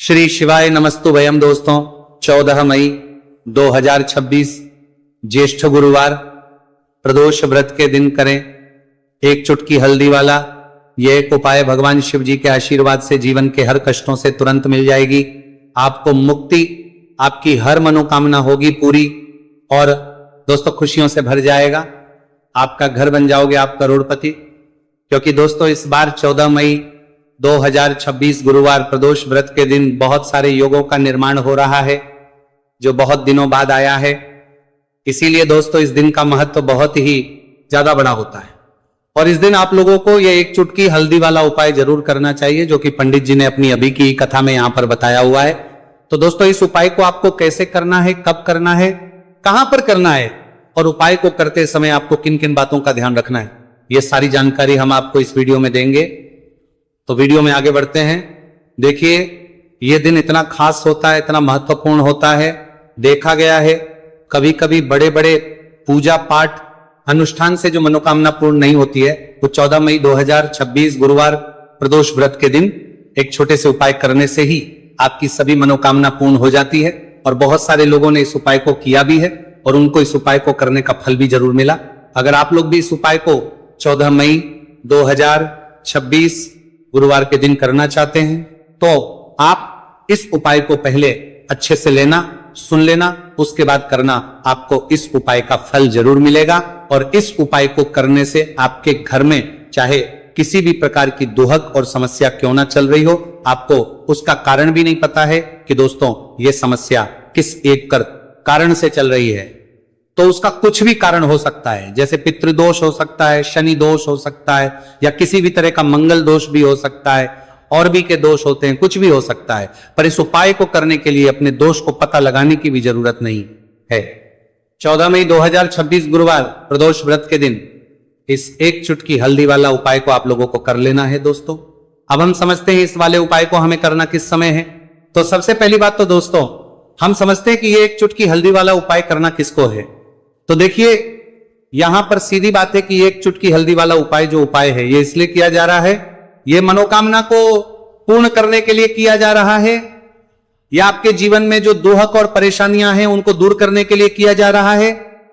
श्री शिवाय नमस्तुभयम दोस्तों। 14 मई 2026 ज्येष्ठ गुरुवार प्रदोष व्रत के दिन करें एक चुटकी हल्दी वाला यह एक उपाय। भगवान शिव जी के आशीर्वाद से जीवन के हर कष्टों से तुरंत मिल जाएगी, आपको मुक्ति, आपकी हर मनोकामना होगी पूरी और दोस्तों खुशियों से भर जाएगा। आपका घर बन जाओगे आप करोड़पति। क्योंकि दोस्तों इस बार 14 मई 2026 गुरुवार प्रदोष व्रत के दिन बहुत सारे योगों का निर्माण हो रहा है जो बहुत दिनों बाद आया है। इसीलिए दोस्तों इस दिन का महत्व बहुत ही ज्यादा बड़ा होता है और इस दिन आप लोगों को यह एक चुटकी हल्दी वाला उपाय जरूर करना चाहिए जो कि पंडित जी ने अपनी अभी की कथा में यहां पर बताया हुआ है। तो दोस्तों इस उपाय को आपको कैसे करना है, कब करना है, कहां पर करना है और उपाय को करते समय आपको किन किन बातों का ध्यान रखना है, यह सारी जानकारी हम आपको इस वीडियो में देंगे। तो वीडियो में आगे बढ़ते हैं। देखिए यह दिन इतना खास होता है, इतना महत्वपूर्ण होता है। देखा गया है कभी कभी बड़े बड़े पूजा पाठ अनुष्ठान से जो मनोकामना पूर्ण नहीं होती है वो 14 मई 2026 गुरुवार प्रदोष व्रत के दिन एक छोटे से उपाय करने से ही आपकी सभी मनोकामना पूर्ण हो जाती है। और बहुत सारे लोगों ने इस उपाय को किया भी है और उनको इस उपाय को करने का फल भी जरूर मिला। अगर आप लोग भी इस उपाय को 14 मई 2026 गुरुवार के दिन करना चाहते हैं तो आप इस उपाय को पहले अच्छे से लेना, सुन लेना, उसके बाद करना। आपको इस उपाय का फल जरूर मिलेगा और इस उपाय को करने से आपके घर में चाहे किसी भी प्रकार की दुहक और समस्या क्यों ना चल रही हो, आपको उसका कारण भी नहीं पता है कि दोस्तों ये समस्या किस एक कारण से चल रही है। तो उसका कुछ भी कारण हो सकता है, जैसे पितृदोष हो सकता है, शनि दोष हो सकता है या किसी भी तरह का मंगल दोष भी हो सकता है, और भी के दोष होते हैं, कुछ भी हो सकता है। पर इस उपाय को करने के लिए अपने दोष को पता लगाने की भी जरूरत नहीं है। 14 मई 2026 गुरुवार प्रदोष व्रत के दिन इस एक चुटकी हल्दी वाला उपाय को आप लोगों को कर लेना है। दोस्तों अब हम समझते हैं इस वाले उपाय को हमें करना किस समय है। तो सबसे पहली बात तो दोस्तों हम समझते हैं कि ये एक चुटकी हल्दी वाला उपाय करना किसको है। तो देखिए यहां पर सीधी बात है कि एक चुटकी हल्दी वाला उपाय जो उपाय है ये इसलिए किया जा रहा है, ये मनोकामना को पूर्ण करने के लिए किया जा रहा है या आपके जीवन में जो दुहक और परेशानियां हैं उनको दूर करने के लिए किया जा रहा है,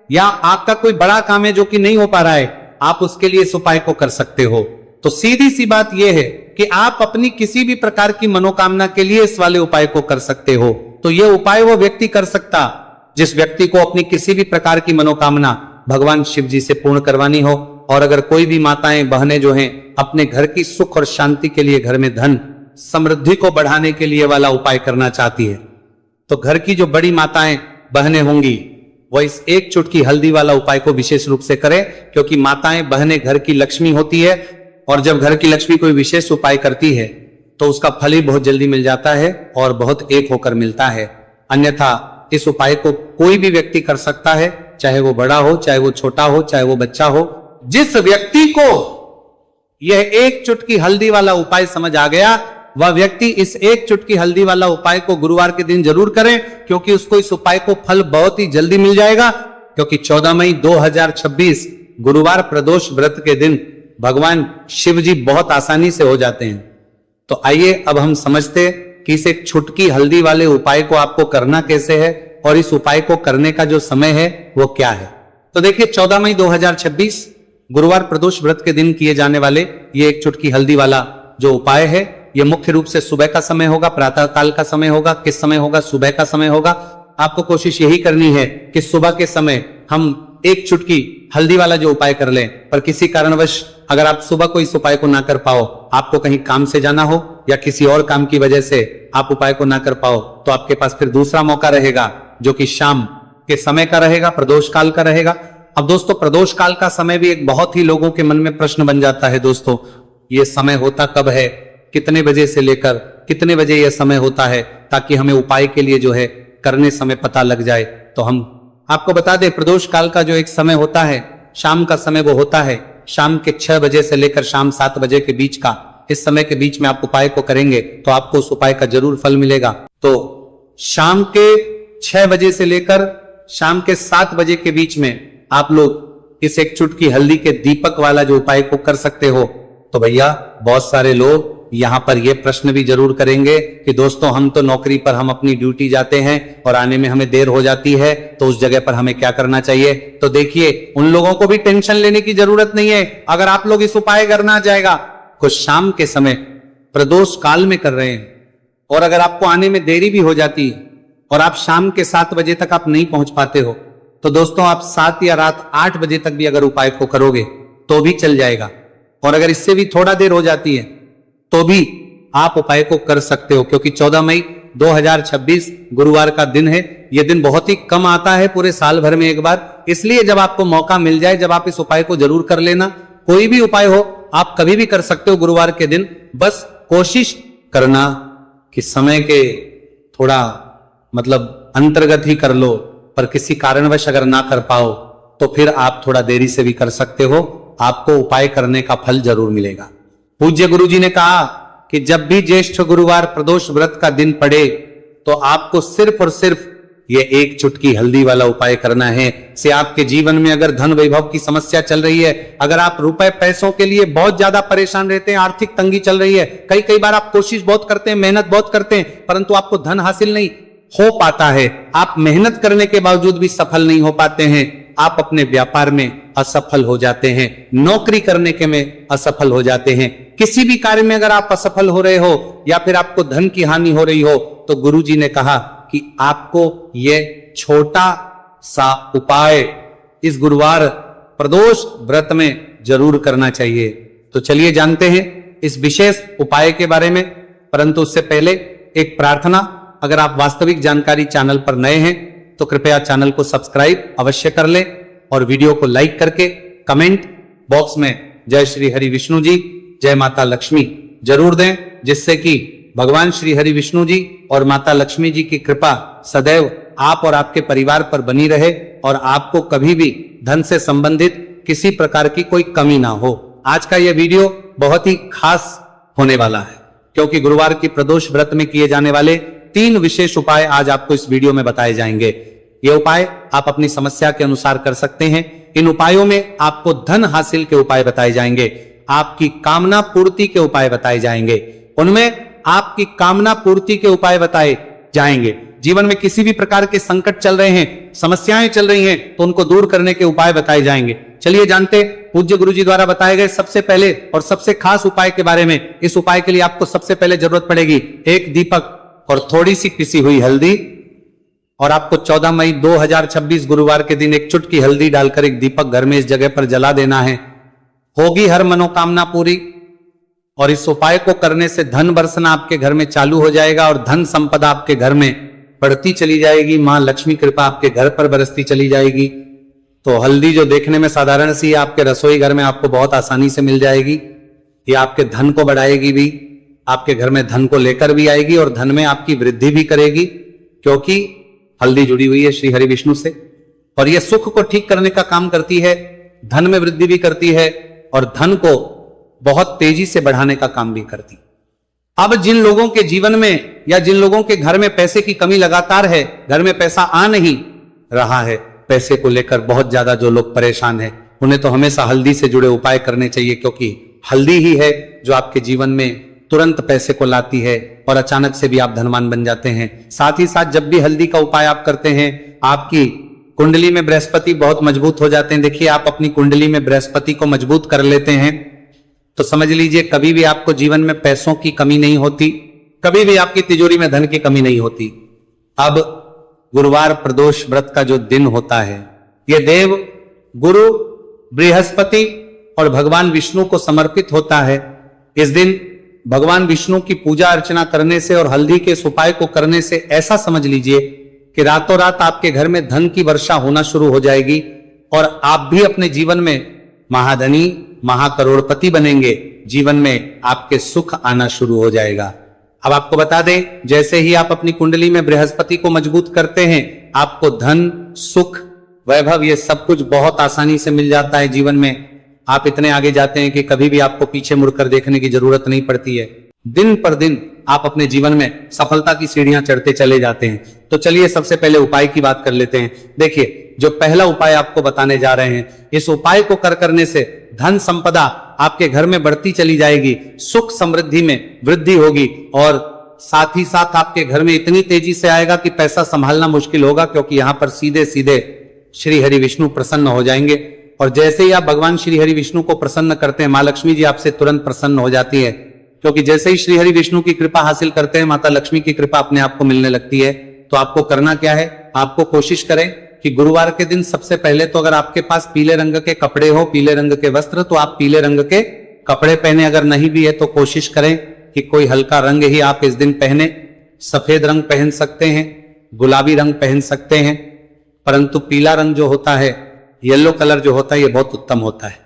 या आपका कोई बड़ा काम है जो कि नहीं हो पा रहा है, आप उसके लिए इस उपाय को कर सकते हो। तो सीधी सी बात यह है कि आप अपनी किसी भी प्रकार की मनोकामना के लिए इस वाले उपाय को कर सकते हो। तो यह उपाय वो व्यक्ति कर सकता जिस व्यक्ति को अपनी किसी भी प्रकार की मनोकामना भगवान शिव जी से पूर्ण करवानी हो। और अगर कोई भी माताएं बहनें जो हैं अपने घर की सुख और शांति के लिए, घर में धन समृद्धि को बढ़ाने के लिए वाला उपाय करना चाहती है, तो घर की जो बड़ी माताएं बहनें होंगी वो इस एक चुटकी हल्दी वाला उपाय को विशेष रूप से करें। क्योंकि माताएं बहनें घर की लक्ष्मी होती है और जब घर की लक्ष्मी कोई विशेष उपाय करती है तो उसका फल ही बहुत जल्दी मिल जाता है और बहुत एक होकर मिलता है। अन्यथा इस उपाय को कोई भी व्यक्ति कर सकता है, चाहे वो बड़ा हो, चाहे वो छोटा हो, चाहे वो बच्चा हो। जिस व्यक्ति को यह एक चुटकी हल्दी वाला उपाय समझ आ गया वह व्यक्ति इस एक चुटकी हल्दी वाला उपाय को गुरुवार के दिन जरूर करें, क्योंकि उसको इस उपाय को फल बहुत ही जल्दी मिल जाएगा। क्योंकि 14 मई 2026 गुरुवार प्रदोष व्रत के दिन भगवान शिव जी बहुत आसानी से हो जाते हैं। तो आइए अब हम समझते कि इस एक चुटकी हल्दी वाले उपाय को आपको करना कैसे है और इस उपाय को करने का जो समय है वो क्या है। तो देखिए 14 मई 2026 गुरुवार प्रदोष व्रत के दिन किए जाने वाले ये एक चुटकी हल्दी वाला जो उपाय है ये मुख्य रूप से सुबह का समय होगा, प्रातः काल का समय होगा। किस समय होगा? सुबह का समय होगा। आपको कोशिश यही करनी है कि सुबह के समय हम एक चुटकी हल्दी वाला जो उपाय कर लें। पर किसी कारणवश अगर आप सुबह को इस उपाय को ना कर पाओ, आपको कहीं काम से जाना हो या किसी और काम की वजह से आप उपाय को ना कर पाओ, तो आपके पास फिर दूसरा मौका रहेगा जो कि शाम के समय का रहेगा, प्रदोष काल का रहेगा। अब दोस्तों प्रदोष काल का समय भी एक बहुत ही लोगों के मन में प्रश्न बन जाता है। दोस्तों ये समय होता कब है, कितने बजे से लेकर कितने बजे यह समय होता है, ताकि हमें उपाय के लिए जो है करने समय पता लग जाए। तो हम आपको बता दें प्रदोष काल का जो एक समय होता है, शाम का समय वो होता है शाम के 6 बजे से लेकर शाम 7 बजे के बीच का। इस समय के बीच में आप उपाय को करेंगे तो आपको उस उपाय का जरूर फल मिलेगा। तो शाम के 6 बजे से लेकर शाम के 7 बजे के बीच में आप लोग इस एक चुटकी हल्दी के दीपक वाला जो उपाय को कर सकते हो। तो भैया बहुत सारे लोग यहां पर यह प्रश्न भी जरूर करेंगे कि दोस्तों हम तो नौकरी पर हम अपनी ड्यूटी जाते हैं और आने में हमें देर हो जाती है, तो उस जगह पर हमें क्या करना चाहिए। तो देखिए, उन लोगों को भी टेंशन लेने की जरूरत नहीं है। अगर आप लोग इस उपाय करना जाएगा, कुछ शाम के समय प्रदोष काल में कर रहे हैं और अगर आपको आने में देरी भी हो जाती है और आप शाम के 7 बजे तक आप नहीं पहुंच पाते हो, तो दोस्तों आप 7 या रात 8 बजे तक भी अगर उपाय को करोगे तो भी चल जाएगा। और अगर इससे भी थोड़ा देर हो जाती है तो भी आप उपाय को कर सकते हो, क्योंकि 14 मई 2026 गुरुवार का दिन है। यह दिन बहुत ही कम आता है पूरे साल भर में एक बार, इसलिए जब आपको मौका मिल जाए, जब आप इस उपाय को जरूर कर लेना। कोई भी उपाय हो आप कभी भी कर सकते हो गुरुवार के दिन, बस कोशिश करना कि समय के थोड़ा मतलब अंतर्गत ही कर लो, पर किसी कारणवश अगर ना कर पाओ तो फिर आप थोड़ा देरी से भी कर सकते हो, आपको उपाय करने का फल जरूर मिलेगा। पूज्य गुरु जी ने कहा कि जब भी ज्येष्ठ गुरुवार प्रदोष व्रत का दिन पड़े तो आपको सिर्फ और सिर्फ ये एक चुटकी हल्दी वाला उपाय करना है। से आपके जीवन में अगर धन वैभव की समस्या चल रही है, अगर आप रुपए पैसों के लिए बहुत ज्यादा परेशान रहते हैं, आर्थिक तंगी चल रही है, कई बार आप कोशिश बहुत करते हैं, मेहनत बहुत करते हैं, परंतु आपको धन हासिल नहीं हो पाता है, आप मेहनत करने के बावजूद भी सफल नहीं हो पाते हैं, आप अपने व्यापार में असफल हो जाते हैं, नौकरी करने के में असफल हो जाते हैं, किसी भी कार्य में अगर आप असफल हो रहे हो या फिर आपको धन की हानि हो रही हो, तो गुरुजी ने कहा कि आपको यह छोटा सा उपाय इस गुरुवार प्रदोष व्रत में जरूर करना चाहिए। तो चलिए जानते हैं इस विशेष उपाय के बारे में, परंतु उससे पहले एक प्रार्थना। अगर आप वास्तविक जानकारी चैनल पर नए हैं तो कृपया चैनल को सब्सक्राइब अवश्य कर लें और वीडियो को लाइक करके कमेंट बॉक्स में जय श्री हरि विष्णु जी, जय माता लक्ष्मी जरूर दें, जिससे कि भगवान श्री हरि विष्णु जी और माता लक्ष्मी जी की कृपा सदैव आप और आपके परिवार पर बनी रहे और आपको कभी भी धन से संबंधित किसी प्रकार की कोई कमी ना हो। आज का यह वीडियो बहुत ही खास होने वाला है, क्योंकि गुरुवार की प्रदोष व्रत में किए जाने वाले 3 विशेष उपाय आज आपको इस वीडियो में बताए जाएंगे। ये उपाय आप अपनी समस्या के अनुसार कर सकते हैं। इन उपायों में आपको धन हासिल के उपाय बताए जाएंगे, आपकी कामना पूर्ति के उपाय बताए जाएंगे, उनमें आपकी कामना पूर्ति के उपाय बताए जाएंगे। जीवन में किसी भी प्रकार के संकट चल रहे हैं, समस्याएं चल रही हैं, तो उनको दूर करने के उपाय बताए जाएंगे। चलिए जानते पूज्य गुरु जी द्वारा बताए गए सबसे पहले और सबसे खास उपाय के बारे में। इस उपाय के लिए आपको सबसे पहले जरूरत पड़ेगी एक दीपक और थोड़ी सी पिसी हुई हल्दी, और आपको 14 मई 2026 गुरुवार के दिन एक चुटकी हल्दी डालकर एक दीपक घर में इस जगह पर जला देना है। होगी हर मनोकामना पूरी। और इस उपाय को करने से धन बरसना आपके घर में चालू हो जाएगा और धन संपदा आपके घर में बढ़ती चली जाएगी, मां लक्ष्मी कृपा आपके घर पर बरसती चली जाएगी। तो हल्दी जो देखने में साधारण सी है, आपके रसोई घर में आपको बहुत आसानी से मिल जाएगी। ये आपके धन को बढ़ाएगी भी, आपके घर में धन को लेकर भी आएगी और धन में आपकी वृद्धि भी करेगी, क्योंकि हल्दी जुड़ी हुई है श्री हरि विष्णु से। और यह सुख को ठीक करने का काम करती है, धन में वृद्धि भी करती है और धन को बहुत तेजी से बढ़ाने का काम भी करती। अब जिन लोगों के जीवन में या जिन लोगों के घर में पैसे की कमी लगातार है, घर में पैसा आ नहीं रहा है, पैसे को लेकर बहुत ज्यादा जो लोग परेशान हैं, उन्हें तो हमेशा हल्दी से जुड़े उपाय करने चाहिए, क्योंकि हल्दी ही है जो आपके जीवन में तुरंत पैसे को लाती है और अचानक से भी आप धनवान बन जाते हैं। साथ ही साथ जब भी हल्दी का उपाय आप करते हैं, आपकी कुंडली में बृहस्पति बहुत मजबूत हो जाते हैं। देखिए, आप अपनी कुंडली में बृहस्पति को मजबूत कर लेते हैं तो समझ लीजिए कभी भी आपको जीवन में पैसों की कमी नहीं होती, कभी भी आपकी तिजोरी में धन की कमी नहीं होती। अब गुरुवार प्रदोष व्रत का जो दिन होता है, यह देव गुरु बृहस्पति और भगवान विष्णु को समर्पित होता है। इस दिन भगवान विष्णु की पूजा अर्चना करने से और हल्दी के इस उपाय को करने से ऐसा समझ लीजिए कि रातों रात आपके घर में धन की वर्षा होना शुरू हो जाएगी और आप भी अपने जीवन में महाधनी महाकरोड़पति बनेंगे। जीवन में आपके सुख आना शुरू हो जाएगा। अब आपको बता दें, जैसे ही आप अपनी कुंडली में बृहस्पति को मजबूत करते हैं, आपको धन सुख वैभव ये सब कुछ बहुत आसानी से मिल जाता है। जीवन में आप इतने आगे जाते हैं कि कभी भी आपको पीछे मुड़कर देखने की जरूरत नहीं पड़ती है। दिन पर दिन आप अपने जीवन में सफलता की सीढ़ियां चढ़ते चले जाते हैं। तो चलिए सबसे पहले उपाय की बात कर लेते हैं। देखिए, जो पहला उपाय आपको बताने जा रहे हैं, इस उपाय को करने से धन संपदा आपके घर में बढ़ती चली जाएगी, सुख समृद्धि में वृद्धि होगी और साथ ही साथ आपके घर में इतनी तेजी से आएगा कि पैसा संभालना मुश्किल होगा, क्योंकि यहां पर सीधे सीधे श्री हरि विष्णु प्रसन्न हो जाएंगे। और जैसे ही आप भगवान श्री हरि विष्णु को प्रसन्न करते हैं, मां लक्ष्मी जी आपसे तुरंत प्रसन्न हो जाती है, क्योंकि जैसे ही श्री हरि विष्णु की कृपा हासिल करते हैं, माता लक्ष्मी की कृपा अपने आप को मिलने लगती है। तो आपको करना क्या है, आपको कोशिश करें कि गुरुवार के दिन सबसे पहले तो अगर आपके पास पीले रंग के कपड़े हो, पीले रंग के वस्त्र, तो आप पीले रंग के कपड़े पहने। अगर नहीं भी है तो कोशिश करें कि कोई हल्का रंग ही आप इस दिन पहने। सफेद रंग पहन सकते हैं, गुलाबी रंग पहन सकते हैं, परंतु पीला रंग जो होता है, येलो कलर जो होता है, ये बहुत उत्तम होता है।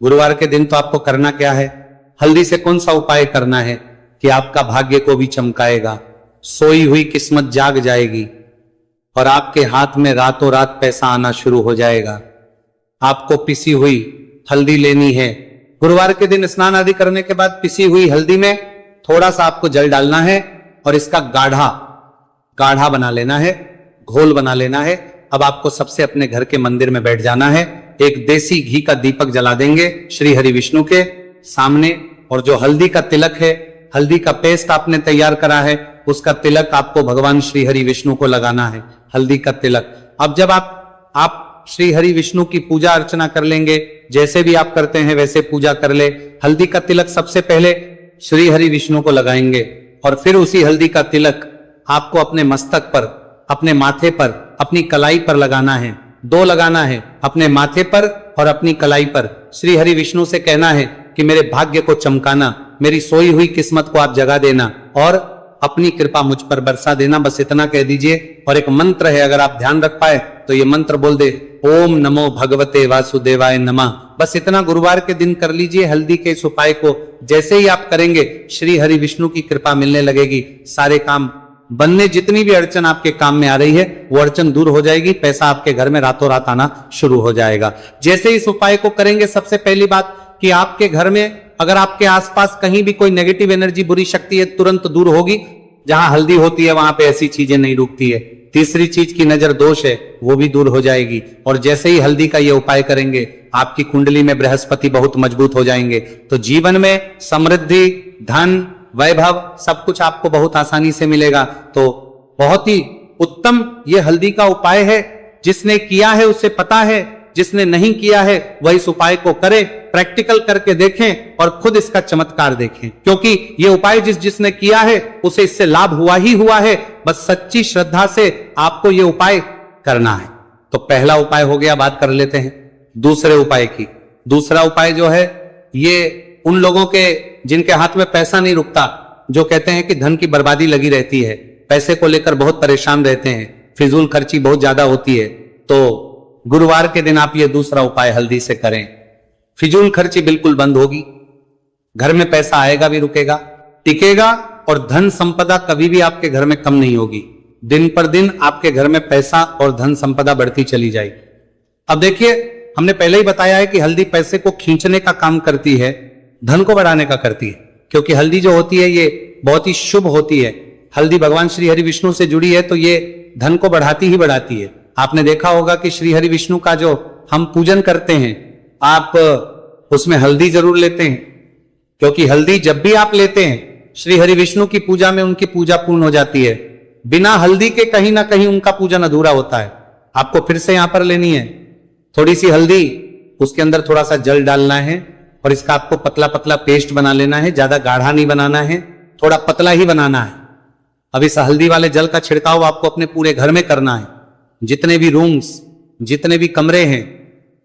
गुरुवार के दिन तो आपको करना क्या है, हल्दी से कौन सा उपाय करना है कि आपका भाग्य को भी चमकाएगा, सोई हुई किस्मत जाग जाएगी और आपके हाथ में रातों रात पैसा आना शुरू हो जाएगा। आपको पिसी हुई हल्दी लेनी है। गुरुवार के दिन स्नान आदि करने के बाद पिसी हुई हल्दी में थोड़ा सा आपको जल डालना है और इसका गाढ़ा बना लेना है, घोल बना लेना है। अब आपको सबसे अपने घर के मंदिर में बैठ जाना है, एक देसी घी का दीपक जला देंगे श्री हरि विष्णु के सामने, और जो हल्दी का तिलक है, हल्दी का पेस्ट आपने तैयार करा है, उसका तिलक आपको भगवान श्री हरि विष्णु को लगाना है, हल्दी का तिलक। अब जब आप श्री हरि विष्णु की पूजा अर्चना कर लेंगे, जैसे भी आप करते हैं वैसे पूजा कर ले। हल्दी का तिलक सबसे पहले श्री हरि विष्णु को लगाएंगे और फिर उसी हल्दी का तिलक आपको अपने मस्तक पर, अपने माथे पर, अपनी कलाई पर लगाना है। 2 लगाना है, अपने माथे पर और अपनी कलाई पर। श्री हरि विष्णु से कहना है कि मेरे भाग्य को चमकाना, मेरी सोई हुई किस्मत को आप जगा देना और अपनी कृपा मुझ पर बरसा देना। बस इतना कह दीजिए। और एक मंत्र है, अगर आप ध्यान रख पाए तो ये मंत्र बोल दे, ओम नमो भगवते वासुदेवाय नमः। बस इतना गुरुवार के दिन कर लीजिए। हल्दी के इस उपाय को जैसे ही आप करेंगे, श्री हरि विष्णु की कृपा मिलने लगेगी। सारे काम बनने, जितनी भी अड़चन आपके काम में आ रही है वो अड़चन दूर हो जाएगी, पैसा आपके घर में रातों रात आना शुरू हो जाएगा। जैसे इस उपाय को करेंगे, सबसे पहली बात कि आपके घर में अगर आपके आसपास कहीं भी कोई नेगेटिव एनर्जी, बुरी शक्ति है, तुरंत दूर होगी। जहां हल्दी होती है वहां पे ऐसी चीजें नहीं रुकती है। तीसरी चीज की नजर दोष है, वो भी दूर हो जाएगी। और जैसे ही हल्दी का ये उपाय करेंगे, आपकी कुंडली में बृहस्पति बहुत मजबूत हो जाएंगे। तो जीवन में समृद्धि, धन, वैभव सब कुछ आपको बहुत आसानी से मिलेगा। तो बहुत ही उत्तम ये हल्दी का उपाय है। जिसने किया है उसे पता है, जिसने नहीं किया है वह इस उपाय को करे, प्रैक्टिकल करके देखें और खुद इसका चमत्कार देखें। क्योंकि ये उपाय जिसने किया है उसे इससे लाभ हुआ ही हुआ है। बस सच्ची श्रद्धा से आपको ये उपाय करना है। तो पहला उपाय हो गया, बात कर लेते हैं दूसरे उपाय की। दूसरा उपाय जो है, ये उन लोगों के जिनके हाथ में पैसा नहीं रुकता, जो कहते हैं कि धन की बर्बादी लगी रहती है, पैसे को लेकर बहुत परेशान रहते हैं, फिजूल खर्ची बहुत ज्यादा होती है, तो गुरुवार के दिन आप ये दूसरा उपाय हल्दी से करें। फिजूल खर्ची बिल्कुल बंद होगी, घर में पैसा आएगा भी, रुकेगा, टिकेगा और धन संपदा कभी भी आपके घर में कम नहीं होगी। दिन पर दिन आपके घर में पैसा और धन संपदा बढ़ती चली जाएगी। अब देखिए, हमने पहले ही बताया है कि हल्दी पैसे को खींचने का काम करती है, धन को बढ़ाने का करती है। क्योंकि हल्दी जो होती है ये बहुत ही शुभ होती है। हल्दी भगवान श्री हरि विष्णु से जुड़ी है, तो ये धन को बढ़ाती ही बढ़ाती है। आपने देखा होगा कि श्री हरि विष्णु का जो हम पूजन करते हैं, आप उसमें हल्दी जरूर लेते हैं, क्योंकि हल्दी जब भी आप लेते हैं श्री हरि विष्णु की पूजा में उनकी पूजा पूर्ण हो जाती है। बिना हल्दी के कहीं ना कहीं उनका पूजन अधूरा होता है। आपको फिर से यहां पर लेनी है थोड़ी सी हल्दी, उसके अंदर थोड़ा सा जल डालना है और इसका आपको पतला पतला पेस्ट बना लेना है। ज्यादा गाढ़ा नहीं बनाना है, थोड़ा पतला ही बनाना है। अब इस हल्दी वाले जल का छिड़काव आपको अपने पूरे घर में करना है। जितने भी रूम्स, जितने भी कमरे हैं,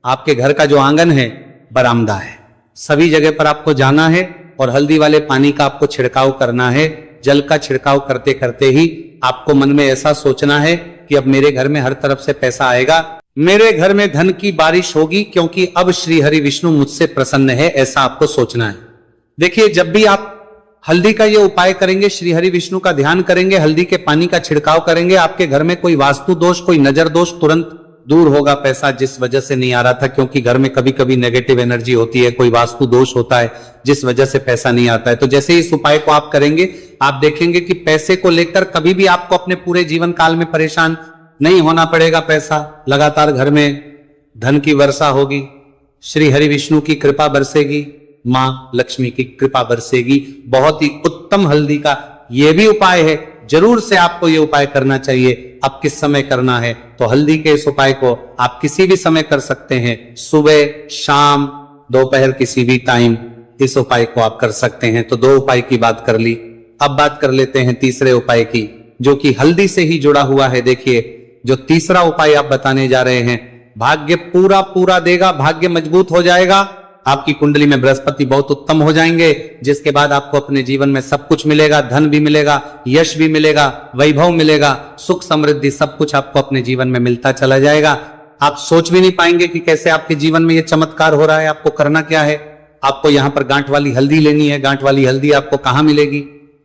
आपके घर का जो आंगन है, बरामदा है, सभी जगह पर आपको जाना है और हल्दी वाले पानी का आपको छिड़काव करना है। जल का छिड़काव करते करते ही आपको मन में ऐसा सोचना है कि अब मेरे घर में हर तरफ से पैसा आएगा, मेरे घर में धन की बारिश होगी, क्योंकि अब श्री हरि विष्णु मुझसे प्रसन्न है, ऐसा आपको सोचना है। देखिए, जब भी आप हल्दी का ये उपाय करेंगे, श्री हरि विष्णु का ध्यान करेंगे, हल्दी के पानी का छिड़काव करेंगे, आपके घर में कोई वास्तु दोष, कोई नजर दोष तुरंत दूर होगा। पैसा जिस वजह से नहीं आ रहा था, क्योंकि घर में कभी कभी नेगेटिव एनर्जी होती है, कोई वास्तु दोष होता है जिस वजह से पैसा नहीं आता है। तो जैसे इस उपाय को आप करेंगे, आप देखेंगे कि पैसे को लेकर कभी भी आपको अपने पूरे जीवन काल में परेशान नहीं होना पड़ेगा। पैसा लगातार घर में धन की वर्षा होगी, श्री हरि विष्णु की कृपा बरसेगी, माँ लक्ष्मी की कृपा बरसेगी। बहुत ही उत्तम हल्दी का यह भी उपाय है, जरूर से आपको यह उपाय करना चाहिए। अब किस समय करना है, तो हल्दी के इस उपाय को आप किसी भी समय कर सकते हैं, सुबह, शाम, दोपहर, किसी भी टाइम इस उपाय को आप कर सकते हैं। तो 2 उपाय की बात कर ली। अब बात कर लेते हैं तीसरे उपाय की, जो कि हल्दी से ही जुड़ा हुआ है। देखिए, जो तीसरा उपाय आप बताने जा रहे हैं, भाग्य पूरा पूरा देगा, भाग्य मजबूत हो जाएगा, आपकी कुंडली में बृहस्पति बहुत उत्तम हो जाएंगे, जिसके बाद आपको अपने जीवन में सब कुछ मिलेगा, धन भी मिलेगा, यश भी मिलेगा, वैभव मिलेगा, सुख समृद्धि सब कुछ आपको अपने जीवन में मिलता चला जाएगा। आप सोच भी नहीं पाएंगे कि कैसे आपके जीवन में यह चमत्कार हो रहा है। आपको करना क्या है, आपको यहां पर गांठ वाली हल्दी लेनी है। गांठ वाली हल्दी आपको कहां मिलेगी,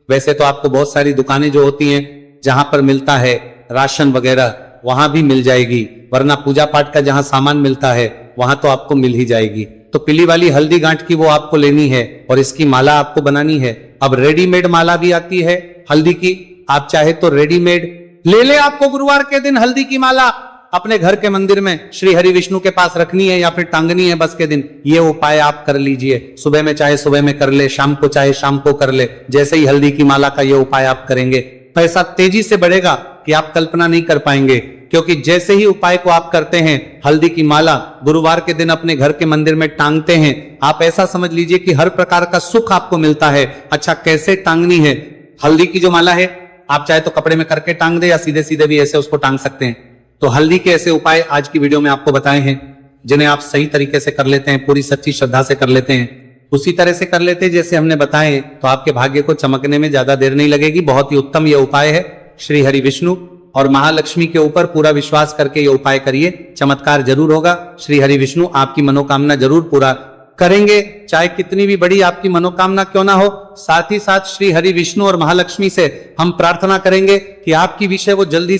वैसे तो आपको बहुत सारी दुकानें जो होती हैं जहां पर मिलता है राशन वगैरह, वहां भी मिल जाएगी, वरना पूजा पाठ का जहां सामान मिलता है वहां तो आपको मिल ही जाएगी। तो पीली वाली हल्दी गांठ की वो आपको लेनी है और इसकी माला आपको बनानी है। अब रेडीमेड माला भी आती है हल्दी की, आप चाहे तो रेडीमेड ले ले। आपको गुरुवार के दिन हल्दी की माला अपने घर के मंदिर में श्री हरि विष्णु के पास रखनी है या फिर टांगनी है बस के दिन। ये उपाय आप कर लीजिए, सुबह में चाहे सुबह में कर ले, शाम को चाहे शाम को कर ले। जैसे ही हल्दी की माला का ये उपाय आप करेंगे, पैसा तेजी से बढ़ेगा कि आप कल्पना नहीं कर पाएंगे। क्योंकि जैसे ही उपाय को आप करते हैं, हल्दी की माला गुरुवार के दिन अपने घर के मंदिर में टांगते हैं, आप ऐसा समझ लीजिए कि हर प्रकार का सुख आपको मिलता है। अच्छा, कैसे टांगनी है हल्दी की जो माला है, आप चाहे तो कपड़े में करके टांग दे या सीधे सीधे भी ऐसे उसको टांग सकते हैं। तो हल्दी के ऐसे उपाय आज की वीडियो में आपको बताए हैं, जिन्हें आप सही तरीके से कर लेते हैं, पूरी सच्ची श्रद्धा से कर लेते हैं, उसी तरह से कर लेते हैं जैसे हमने बताए, तो आपके भाग्य को चमकने में ज्यादा देर नहीं लगेगी। बहुत ही उत्तम यह उपाय है। श्री हरि विष्णु और महालक्ष्मी के ऊपर पूरा विश्वास करके ये उपाय करिए, चमत्कार जरूर होगा। श्री हरि विष्णु आपकी मनोकामना जरूर पूरा करेंगे, चाहे कितनी भी बड़ी आपकी मनोकामना क्यों ना हो। साथ ही साथ श्री हरि विष्णु और महालक्ष्मी से हम प्रार्थना करेंगे कि आपकी विषय वो जल्दी